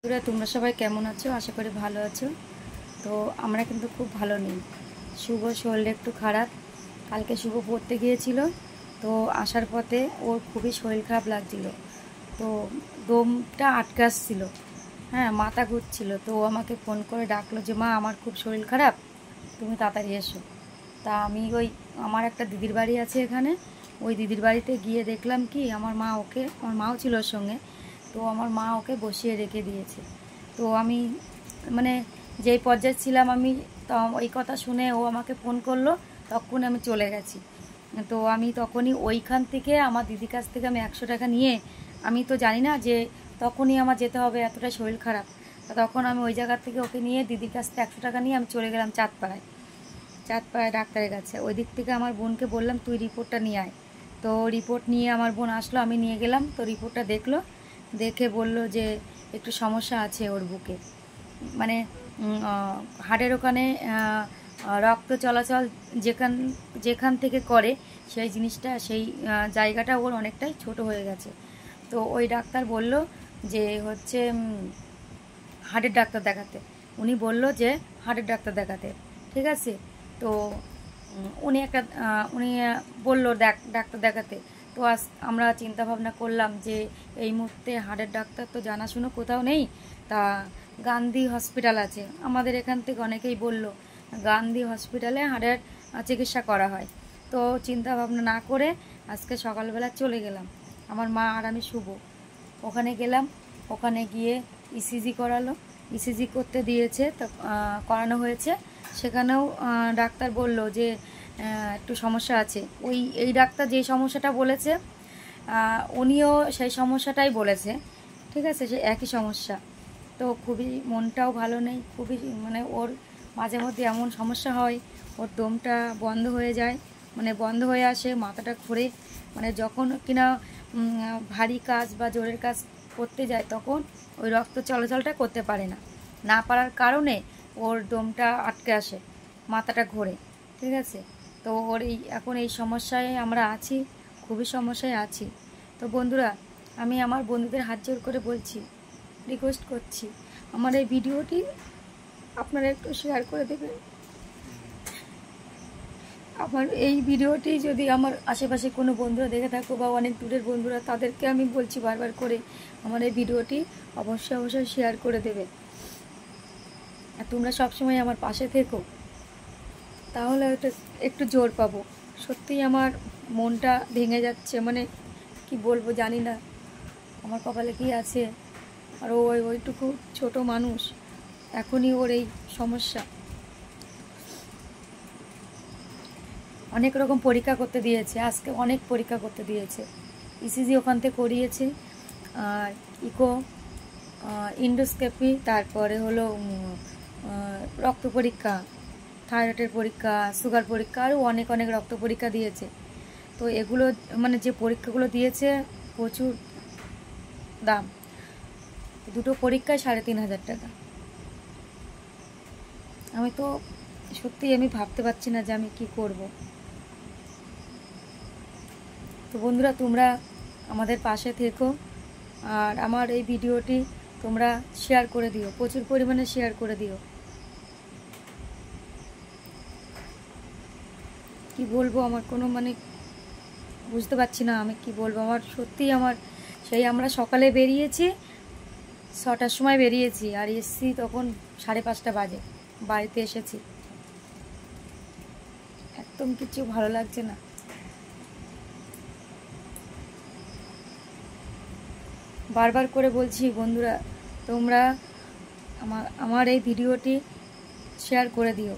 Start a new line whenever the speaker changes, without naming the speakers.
তোমরা সবাই কেমন আছো? আশা করি ভালো আছো। তো আমরা কিন্তু খুব ভালো নেই। শুভ শরীরটা একটু খারাপ। কালকে শুভ পড়তে গিয়েছিল, তো আসার পথে ওর খুবই শরীর খারাপ লাগছিল। তো দমটা আটকে আসছিল, হ্যাঁ, মাথা ঘুরছিল। তো ও আমাকে ফোন করে ডাকলো যে মা, আমার খুব শরীর খারাপ, তুমি তাড়াতাড়ি এসো। তা আমি আমার একটা দিদির বাড়ি আছে এখানে, ওই দিদির বাড়িতে গিয়ে দেখলাম কি আমার মাও ছিল ওর সঙ্গে। তো আমার মা ওকে বসিয়ে রেখে দিয়েছে। তো আমি মানে যেই পর্যায়ে ছিলাম আমি, তো ওই কথা শুনে ও আমাকে ফোন করলো, তখন আমি চলে গেছি। তো আমি তখনই ওইখান থেকে আমার দিদির কাছ থেকে আমি 100 টাকা নিয়ে, আমি তো জানি না যে তখনই আমার যেতে হবে, এতটা শরীর খারাপ। তখন আমি ওই জায়গা থেকে ওকে নিয়ে দিদির কাছ থেকে 100 টাকা নিয়ে আমি চলে গেলাম চাঁদপাড়ায় ডাক্তারের কাছে। ওই দিক থেকে আমার বোনকে বললাম তুই রিপোর্টটা নিয়ে আয়। তো রিপোর্ট নিয়ে আমার বোন আসলো, আমি নিয়ে গেলাম। তো রিপোর্টটা দেখলো, দেখে বলল যে একটু সমস্যা আছে ওর বুকে, মানে হাড়ের ওখানে রক্ত চলাচল যেখান যেখান থেকে করে সেই জিনিসটা, সেই জায়গাটা ওর অনেকটাই ছোট হয়ে গেছে। তো ওই ডাক্তার বলল যে হচ্ছে হার্টের ডাক্তার দেখাতে। উনি বলল যে হার্টের ডাক্তার দেখাতে, ঠিক আছে। তো উনি বলল ডাক্তার দেখাতে। তো আমরা চিন্তা ভাবনা করলাম যে এই মুহূর্তে হার্টের ডাক্তার তো জানাশুনো কোথাও নেই। তা গান্ধী হসপিটাল আছে আমাদের এখান থেকে, অনেকেই বলল গান্ধী হসপিটালে হার্টের চিকিৎসা করা হয়। তো চিন্তা ভাবনা না করে আজকে সকালবেলা চলে গেলাম, আমার মা আর আমি শুভ ওখানে গেলাম। ওখানে গিয়ে ইসিজি করালো, ইসিজি করতে দিয়েছে, তো করানো হয়েছে। সেখানেও ডাক্তার বলল যে একটু সমস্যা আছে। এই ডাক্তার যে সমস্যাটা বলেছে উনিও সেই সমস্যাটাই বলেছে, ঠিক আছে, সে একই সমস্যা। তো খুবই মনটাও ভালো নেই, খুবই মানে ওর মাঝে মধ্যে এমন সমস্যা হয়, ওর দমটা বন্ধ হয়ে যায়, মানে বন্ধ হয়ে আসে, মাথাটা ঘুরে, মানে যখন কিনা ভারী কাজ বা জোরের কাজ করতে যায় তখন ওই রক্ত চলাচলটা করতে পারে না, না পারার কারণে ওর দমটা আটকে আসে, মাথাটা ঘোরে, ঠিক আছে। তো ওর এখন এই সমস্যায় আমরা আছি, খুবই সমস্যায় আছি। তো বন্ধুরা, আমি আমার বন্ধুদের হাত জোর করে বলছি, রিকোয়েস্ট করছি, আমার এই ভিডিওটি আপনারা একটু শেয়ার করে দেবেন। আমার এই ভিডিওটি যদি আমার আশেপাশে কোনো বন্ধুরা দেখে থাকো বা অনেক দূরের বন্ধুরা, তাদেরকে আমি বলছি বারবার করে আমার এই ভিডিওটি অবশ্যই শেয়ার করে দেবে। আর তোমরা সবসময় আমার পাশে থেকো, তাহলে হয়তো একটু জোর পাবো। সত্যিই আমার মনটা ভেঙে যাচ্ছে, মানে কি বলবো জানি না আমার কপালে কি আছে। আর ওইটুকু ছোট মানুষ, এখনই ওর এই সমস্যা। অনেক রকম পরীক্ষা করতে দিয়েছে, আজকে অনেক পরীক্ষা করতে দিয়েছে। ইসিজি ওখান থেকে করিয়েছে, আর ইকো, ইন্ডোস্কোপি, তারপরে হলো রক্ত পরীক্ষা, থাইরয়েডের পরীক্ষা, সুগার পরীক্ষা, আরও অনেক রক্ত পরীক্ষা দিয়েছে। তো এগুলো মানে যে পরীক্ষাগুলো দিয়েছে প্রচুর দাম, দুটো পরীক্ষায় 3,500 টাকা। আমি তো সত্যিই আমি ভাবতে পারছি না যে আমি কি করব। তো বন্ধুরা, তোমরা আমাদের পাশে থেকো, আর আমার এই ভিডিওটি তোমরা শেয়ার করে দিও, প্রচুর পরিমাণে শেয়ার করে দিও। কি বলবো, আমার কোনো মানে বুঝতে পারছি না আমি কি বলবো। আমার সত্যিই আমার সেই আমরা সকালে বেরিয়েছি, 6টার সময় বেরিয়েছি, আর এসছি তখন 5:30 বাজে, বাড়িতে এসেছি। একদম কিছু ভালো লাগছে না। বারবার করে বলছি বন্ধুরা, তোমরা আমার এই ভিডিওটি শেয়ার করে দিও।